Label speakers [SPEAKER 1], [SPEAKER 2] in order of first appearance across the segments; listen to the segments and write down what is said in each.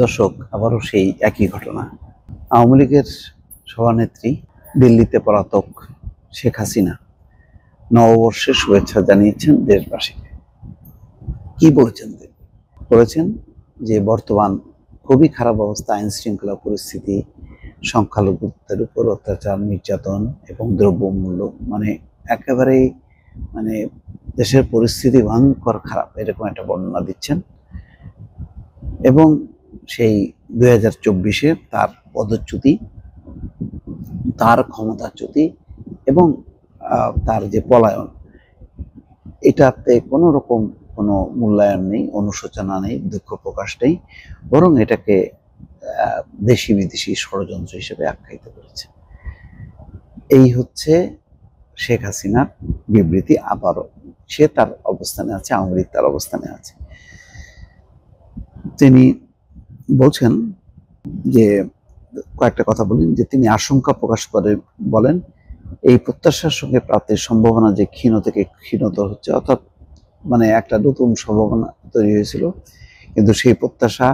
[SPEAKER 1] দর্শক, আবারও সেই একই ঘটনা। আওয়ামী লীগের সভানেত্রী, দিল্লিতে পলাতক শেখ হাসিনা নববর্ষের শুভেচ্ছা জানিয়েছেন দেশবাসীকে। কি বলেছেন তিনি? বলেছেন যে বর্তমান খুবই খারাপ অবস্থা, আইন শৃঙ্খলা পরিস্থিতি, সংখ্যালঘুদের উপর অত্যাচার, নির্যাতন এবং দ্রব্যমূল্য, একেবারেই মানে দেশের পরিস্থিতি ভয়ঙ্কর খারাপ, এরকম একটা বর্ণনা দিচ্ছেন। এবং সেই 2024-এ তার পদচ্যুতি, তার ক্ষমতাচ্যুতি এবং তার যে পলায়ন, এটাতে কোনো রকম কোনো মূল্যায়ন নেই, অনুশোচনা নেই, দুঃখ প্রকাশ নেই, বরং এটাকে দেশি বিদেশি ষড়যন্ত্র হিসেবে আখ্যায়িত করেছে। এই হচ্ছে শেখ হাসিনার বিবৃতি। আবারও সে তার অবস্থানে আছে, আওয়ামী লীগ তার অবস্থানে আছে। তিনি বলছেন যে, কয়েকটা কথা বলেন যে তিনি আশঙ্কা প্রকাশ করে বলেন, এই প্রত্যাশার সঙ্গে প্রাপ্তির সম্ভাবনা যে ক্ষীণ থেকে ক্ষীণতর হচ্ছে, অর্থাৎ একটা নতুন সম্ভাবনা তৈরি হয়েছিল, কিন্তু সেই প্রত্যাশা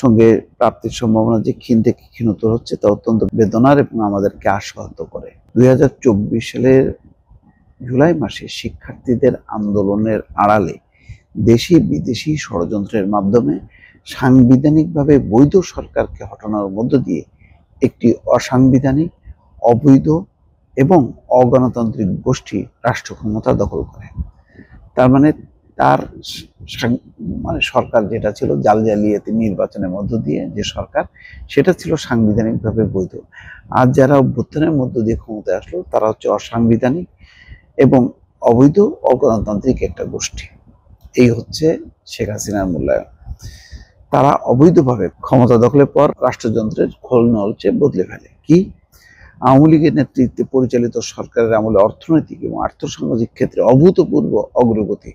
[SPEAKER 1] সঙ্গে প্রাপ্তির সম্ভাবনা যে ক্ষীণ থেকে ক্ষীণতর হচ্ছে, তা অত্যন্ত বেদনার এবং আমাদেরকে আশাহত করে। 2024 সালের জুলাই মাসে শিক্ষার্থীদের আন্দোলনের আড়ালে দেশি বিদেশি ষড়যন্ত্রের মাধ্যমে সাংবিধানিকভাবে বৈধ সরকারকে হটানোর মধ্য দিয়ে একটি অসাংবিধানিক, অবৈধ এবং অগণতান্ত্রিক গোষ্ঠী রাষ্ট্র ক্ষমতা দখল করে। তার তার সরকার যেটা ছিল, জালিয়াতি নির্বাচনের মধ্য দিয়ে যে সরকার, সেটা ছিল সাংবিধানিকভাবে বৈধ। আর যারা অভ্যুত্থানের মধ্য দিয়ে ক্ষমতায় আসলো, তারা হচ্ছে অসাংবিধানিক এবং অবৈধ, অগণতান্ত্রিক একটা গোষ্ঠী। এই হচ্ছে শেখ হাসিনার মূল্যায়ন। তারা অবৈধভাবে ক্ষমতা দখলের পর রাষ্ট্রযন্ত্রের খোল নলচে বদলে ফেলে। কি? আওয়ামী লীগের নেতৃত্বে পরিচালিত সরকারের আমলে অর্থনৈতিক এবং আর্থসামাজিক ক্ষেত্রে অভূতপূর্ব অগ্রগতি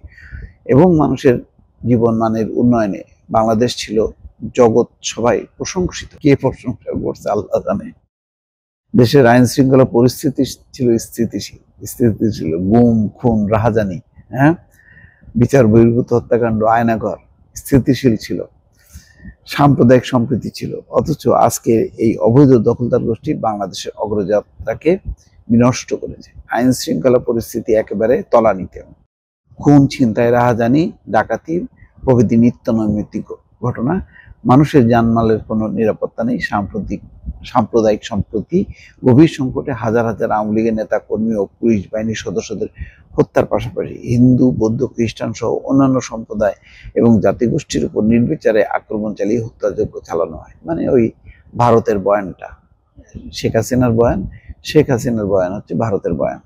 [SPEAKER 1] এবং মানুষের জীবন মানের উন্নয়নে বাংলাদেশ ছিল জগৎ সবাই প্রশংসিত। কে প্রশংসা করছে আল্লাহ জানে। দেশের আইন শৃঙ্খলা পরিস্থিতি ছিল স্থিতিশীল, গুম, খুন, রাহাজানি, বিচার বহির্ভূত হত্যাকাণ্ড, আয়নাঘর স্থিতিশীল ছিল, সাম্প্রদায়িক সম্প্রীতি ছিল। অথচ আজকে এই অবৈধ দখলদার গোষ্ঠী বাংলাদেশের অগ্রযাত্রাকে বিনষ্ট করেছে। আইন শৃঙ্খলা পরিস্থিতি একেবারে তলানিতে। খুন, ছিনতাই, রাহাজানি, ডাকাতি প্রভৃতি নিত্য নৈমিত্তিক ঘটনা। মানুষের জানমালের কোনো নিরাপত্তা নেই। সাম্প্রদায়িক সম্প্রীতি গভীর সংকটে। হাজার হাজার আওয়ামী লীগের নেতা কর্মী ও পুলিশ বাহিনীর সদস্যদের হত্যার পাশাপাশি হিন্দু, বৌদ্ধ, খ্রিস্টান সহ অন্যান্য সম্প্রদায় এবং জাতিগোষ্ঠীর উপর নির্বিচারে আক্রমণ চালিয়ে হত্যাযজ্ঞ চালানো হয়। ওই ভারতের বয়ানটা, শেখ হাসিনার বয়ান হচ্ছে ভারতের বয়ান,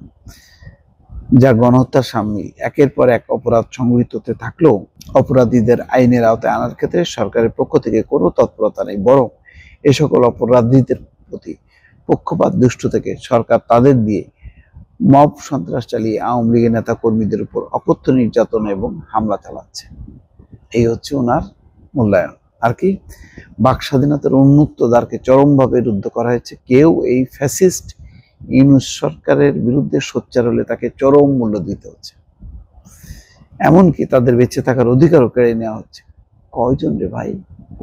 [SPEAKER 1] যা গণহত্যার সামিল। একের পর এক অপরাধ সংঘটিত হতে থাকলেও অপরাধীদের আইনের আওতায় আনার ক্ষেত্রে সরকারের পক্ষ থেকে কোনো তৎপরতা নেই, বরং এ সকল অপরাধীদের প্রতি পক্ষপাত দুষ্ট থেকে সরকার তাদের দিয়ে মব সন্ত্রাস চালিয়ে আওয়ামী লীগের নেতা কর্মীদের উপর অকথ্য নির্যাতন এবং হামলা চালাচ্ছে। এই হচ্ছে ওনার মূল্যায়ন। আর কি? বাক স্বাধীনতার উন্মুক্ত দ্বারকে চরমভাবে রুদ্ধ করা হয়েছে। কেউ এই ফ্যাসিস্ট ইউনূস সরকারের বিরুদ্ধে সোচ্চার হলে তাকে চরম মূল্য দিতে হচ্ছে। এমনকি তাদের বেঁচে থাকার অধিকারও কেড়ে নেওয়া হচ্ছে। কয়জন রে ভাই,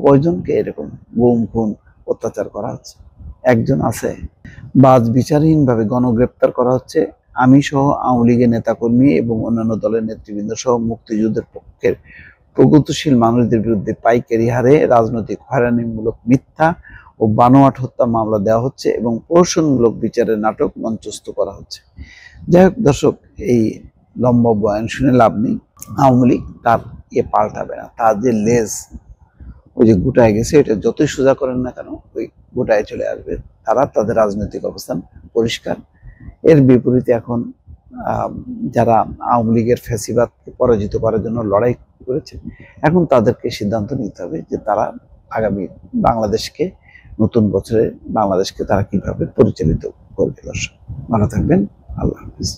[SPEAKER 1] কয়জনকে এরকম গুম, খুন, অত্যাচার করা হচ্ছে? একজন আছে? বাজ বিচারহীনভাবে গণগ্রেপ্তার করা হচ্ছে। আমি সহ আওয়ামী লীগের নেতাকর্মী এবং অন্যান্য দলের নেতৃবৃন্দ সহ মুক্তিযুদ্ধের পক্ষের প্রগতিশীল মানুষদের বিরুদ্ধে পাইকারি হারে রাজনৈতিক হয়রানিমূলক মিথ্যা ও বানোয়াট হত্যা মামলা দেওয়া হচ্ছে এবং প্রহসনমূলক বিচারের নাটক মঞ্চস্থ করা হচ্ছে। যাই হোক দর্শক, এই লম্বা বয়ান শুনে লাভ নেই। আওয়ামী লীগ তার পাল্টাবে না। তার যে লেজ, ওই যে গোটায় গেছে, এটা যতই সোজা করেন না কেন, ওই গোটায় চলে আসবে। তারা তাদের রাজনৈতিক অবস্থান পরিষ্কার। এর বিপরীতে এখন যারা আওয়ামী লীগের ফ্যাসিবাদকে পরাজিত করার জন্য লড়াই করেছে, এখন তাদেরকে সিদ্ধান্ত নিতে হবে যে তারা আগামী বাংলাদেশকে, নতুন বছরে বাংলাদেশকে তারা কিভাবে পরিচালিত করবে। দর্শক ভালো থাকবেন। আল্লাহ হাফিজ।